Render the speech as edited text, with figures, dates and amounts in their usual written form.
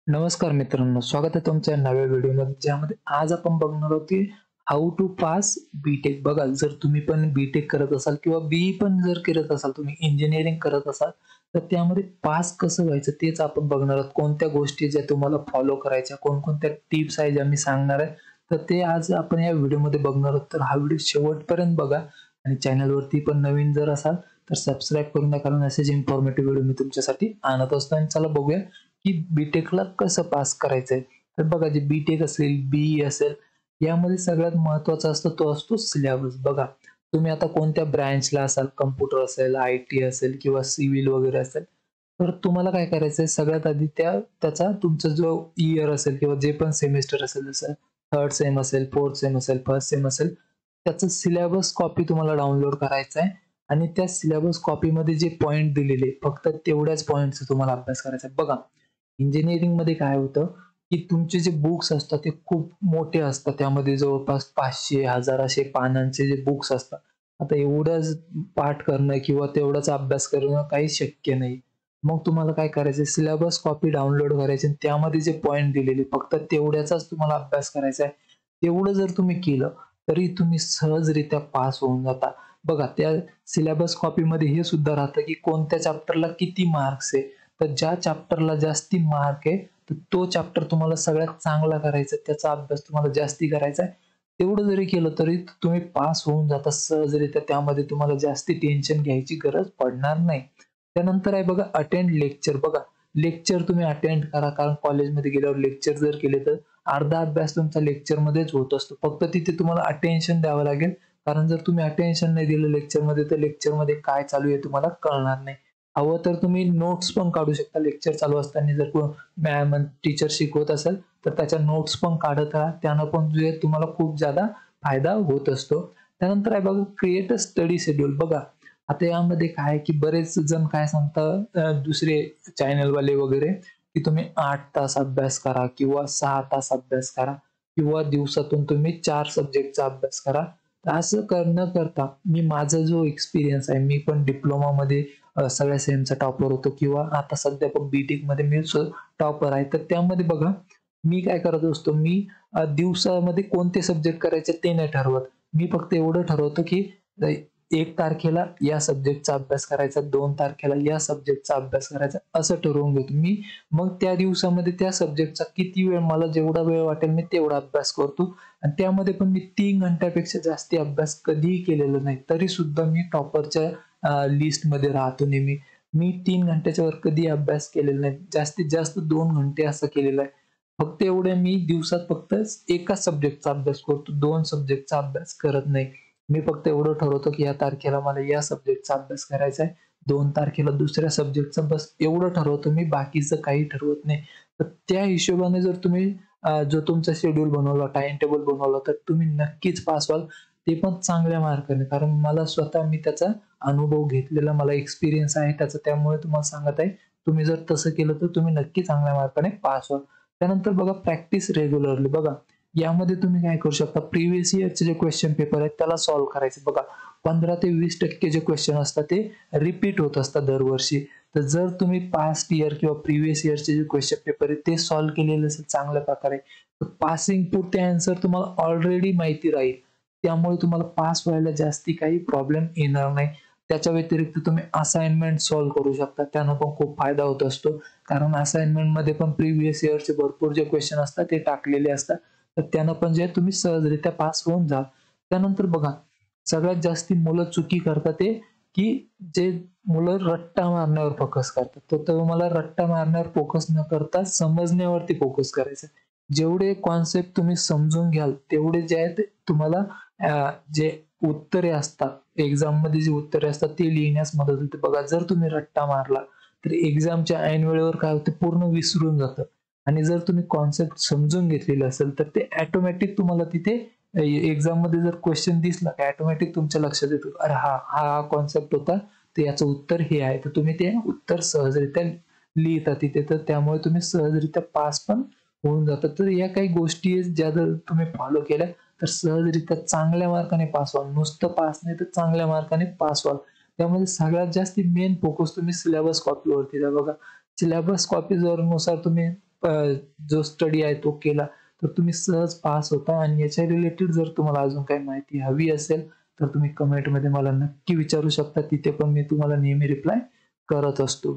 नमस्कार मित्रांनो, स्वागत आहे तुमच्या नव्या व्हिडिओमध्ये, ज्यामध्ये आज आपण बघणार आहोत की हाऊ टू पास बीटेक. बघा, जर तुम्ही पण बीटेक करत असाल किंवा बीई पण जर करत असाल, तुम्ही इंजिनिअरिंग करत असाल, तर त्यामध्ये पास कसं व्हायचं तेच आपण बघणार आहोत. कोणत्या गोष्टी ज्या तुम्हाला फॉलो करायच्या, कोणकोणत्या टिप्स आहे ज्या मी सांगणार आहे, तर ते आज आपण या व्हिडिओमध्ये बघणार आहोत. तर हा व्हिडिओ शेवटपर्यंत बघा आणि चॅनलवरती पण नवीन जर असाल तर सबस्क्राईब करून द्या, कारण असेच इन्फॉर्मेटिव्ह व्हिडिओ मी तुमच्यासाठी आणत असतो. आणि चला बघूया की बीटेकला कसं पास करायचंय. तर बघा, जे बीटेक असेल, बीई असेल, यामध्ये सगळ्यात महत्वाचा असतो तो असतो सिलेबस. बघा, तुम्ही आता कोणत्या ब्रँचला असाल, कम्प्युटर असेल, IT असेल किंवा सिव्हिल वगैरे असेल, तर तुम्हाला काय करायचंय, सगळ्यात आधी त्याचा तुमचा जो इयर असेल किंवा जे पण सेमिस्टर असेल, जसं थर्ड सेम असेल, फोर्थ सेम असेल, फर्स्ट सेम असेल, त्याचं सिलेबस कॉपी तुम्हाला डाउनलोड करायचं आहे. आणि त्या सिलेबस कॉपीमध्ये जे पॉइंट दिलेले, फक्त तेवढ्याच पॉइंटचा तुम्हाला अभ्यास करायचा आहे. बघा, इंजिनिअरिंग मध्ये काय होतं की तुमचे जे बुक्स असतात ते खूप मोठे असतात. त्यामध्ये जवळपास 500-1000 असे पानांचे जे बुक्स असतात. आता एवढंच पाठ करणं किंवा तेवढाच अभ्यास करणं काही शक्य नाही. मग तुम्हाला काय करायचं, सिलेबस कॉपी डाउनलोड करायची, त्यामध्ये जे पॉइंट दिलेले फक्त तेवढ्याचाच तुम्हाला अभ्यास करायचा आहे. तेवढं जर तुम्ही केलं तरी तुम्ही सहजरित्या पास होऊन जाता. बघा, त्या सिलेबस कॉपीमध्ये हे सुद्धा राहतं की कोणत्या चॅप्टरला किती मार्क्स आहे. तर ज्या चॅप्टरला जास्ती मार्क आहे, तर तो चॅप्टर तुम्हाला सगळ्यात चांगला करायचा, त्याचा अभ्यास तुम्हाला जास्ती करायचा आहे. तेवढं जरी केलं तरी तुम्ही पास होऊन जाता सहजरित्या. त्यामध्ये तुम्हाला जास्ती टेन्शन घ्यायची गरज पडणार नाही. त्यानंतर आहे बघा, अटेंड लेक्चर. बघा, लेक्चर तुम्ही अटेंड करा, कारण कॉलेजमध्ये गेल्यावर लेक्चर जर केले तर अर्धा अभ्यास तुमचा लेक्चरमध्येच होत असतो. फक्त तिथे तुम्हाला अटेन्शन द्यावं लागेल, कारण जर तुम्ही अटेन्शन नाही दिलं लेक्चरमध्ये, तर लेक्चरमध्ये काय चालू आहे तुम्हाला कळणार नाही. हवं तर तुम्ही नोट्स पण काढू शकता लेक्चर चालू असताना. जर मॅम टीचर शिकवत असेल तर त्याच्या नोट्स पण काढत राहा, त्यानं पण जे तुम्हाला खूप ज्यादा फायदा होत असतो. त्यानंतर आहे बघा, क्रिएट अ स्टडी शेड्यूल. बघा, आता यामध्ये काय की बरेच जण काय सांगतात, दुसरे चॅनलवाले वगैरे, की तुम्ही 8 तास अभ्यास करा किंवा 6 तास अभ्यास करा किंवा दिवसातून तुम्ही 4 सब्जेक्टचा अभ्यास करा. तर असं न करता, मी माझा जो एक्सपिरियन्स आहे, मी पण डिप्लोमामध्ये सगळ्या सेमचा टॉपर होतो किंवा आता सध्या पण बीटेक मध्ये मी टॉपर आहे. तर त्यामध्ये बघा, मी काय करत असतो, मी दिवसामध्ये कोणते सब्जेक्ट करायचे ते नाही ठरवत. मी फक्त एवढं ठरवतो की 1 तारखेला या सब्जेक्टचा अभ्यास करायचा, 2 तारखेला या सब्जेक्टचा अभ्यास करायचा, असं ठरवून घेतो मी. मग त्या दिवसामध्ये त्या सब्जेक्टचा किती वेळ, मला जेवढा वेळ वाटेल मी तेवढा अभ्यास करतो. आणि त्यामध्ये पण मी 3 घंट्यापेक्षा जास्ती अभ्यास कधीही केलेला नाही, तरी सुद्धा मी टॉपरच्या लिस्टमध्ये राहतो नेहमी. मी 3 घंट्याच्या वर कधी अभ्यास केलेला नाही. जास्तीत जास्त 2 घंटे असं केलेलं आहे. फक्त एवढे मी दिवसात फक्त एका सब्जेक्टचा अभ्यास करतो, 2 सब्जेक्टचा अभ्यास करत नाही. मी फक्त एवढं ठरवतो की या तारखेला मला या सब्जेक्टचा अभ्यास करायचा आहे, 2 तारखेला दुसऱ्या सब्जेक्टचा, बस एवढं ठरवतो मी, बाकीचं काही ठरवत नाही. तर त्या हिशोबाने जर तुम्ही जो तुमचा शेड्यूल बनवला, टाइम टेबल बनवला, तर तुम्ही नक्कीच पास व्हाल. ते पण चांगल्या मार्काने, कारण मला स्वतः मी त्याचा अनुभव घेतलेला, मला एक्सपिरियन्स आहे त्याचा, त्यामुळे तुम्हाला सांगत आहे. तुम्ही जर तसं केलं तर तुम्ही नक्की चांगल्या मार्काने पास व्हाल. त्यानंतर बघा, प्रॅक्टिस रेग्युलरली. बघा, यामध्ये तुम्ही काय करू शकता, प्रिव्हियस इयरचे जे क्वेश्चन पेपर आहेत त्याला सॉल्व्ह करायचे. बघा, 15 ते 20% जे क्वेश्चन असतात ते रिपीट होत असतात दरवर्षी. तर जर तुम्ही पास्ट इयर किंवा प्रिव्हियस इयरचे जे क्वेश्चन पेपर आहेत ते सॉल्व्ह केलेले असेल चांगल्या प्रकारे, तर पासिंग पुरते आन्सर तुम्हाला ऑलरेडी माहिती राहील. त्यामुळे तुम्हाला पास व्हायला जास्ती काही प्रॉब्लेम येणार नाही. त्याच्या व्यतिरिक्त तुम्ही असाइनमेंट सॉल्व्ह करू शकता, त्यानं पण खूप फायदा होत असतो. कारण असाइनमेंट मध्ये पण प्रिव्हियस इयरचे भरपूर जे क्वेश्चन असतात ते टाकलेले असतात. तर त्यानं पण जे तुम्ही सहजरित्या पास होऊन जा. त्यानंतर बघा, सगळ्यात जास्ती मुलं चुकी करतात ते, की जे मुलं रट्टा मारण्यावर फोकस करतात. तर तुम्हाला रट्टा मारण्यावर फोकस न करता समजण्यावरती फोकस करायचा. जेवढे कॉन्सेप्ट तुम्ही समजून घ्याल, तेवढे जे आहेत तुम्हाला जे उत्तरे असतात एक्झाम मध्ये, जे उत्तरे असतात ते लिहिण्यास मदत होते. बघा, जर तुम्ही रट्टा मारला तर एक्झामच्या ऐन वेळेवर काय होतं, पूर्ण विसरून जातं. आणि जर तुम्ही कॉन्सेप्ट समजून घेतलेलं असेल तर ते ऑटोमॅटिक तुम्हाला तिथे एक्झाम मध्ये जर क्वेश्चन दिसला की ऑटोमॅटिक तुमच्या लक्षात येतो, अरे हा हा कॉन्सेप्ट होता, तर याचं उत्तर हे आहे. तर तुम्ही ते उत्तर सहजरित्या लिहिता तिथे, तर त्यामुळे तुम्ही सहजरित्या पास पण होऊन जातात. तर या काही गोष्टी आहेत ज्या जर तुम्ही फॉलो केल्या तर सहजरित्या चांगल्या मार्काने पास व्हाल. नुसतं पास नाही तर चांगल्या मार्काने पास व्हाल. त्यामध्ये सगळ्यात जास्त मेन फोकस तुम्ही सिलेबस कॉपीवरती द्या बघा. सिलेबस कॉपी जर नुसार तुम्ही जो स्टडी आहे तो केला तर तुम्ही सहज पास होता. आणि याच्या रिलेटेड जर तुम्हाला अजून काही माहिती हवी असेल तर तुम्ही कमेंटमध्ये मला नक्की विचारू शकता. तिथे पण मी तुम्हाला नेहमी रिप्लाय करत असतो.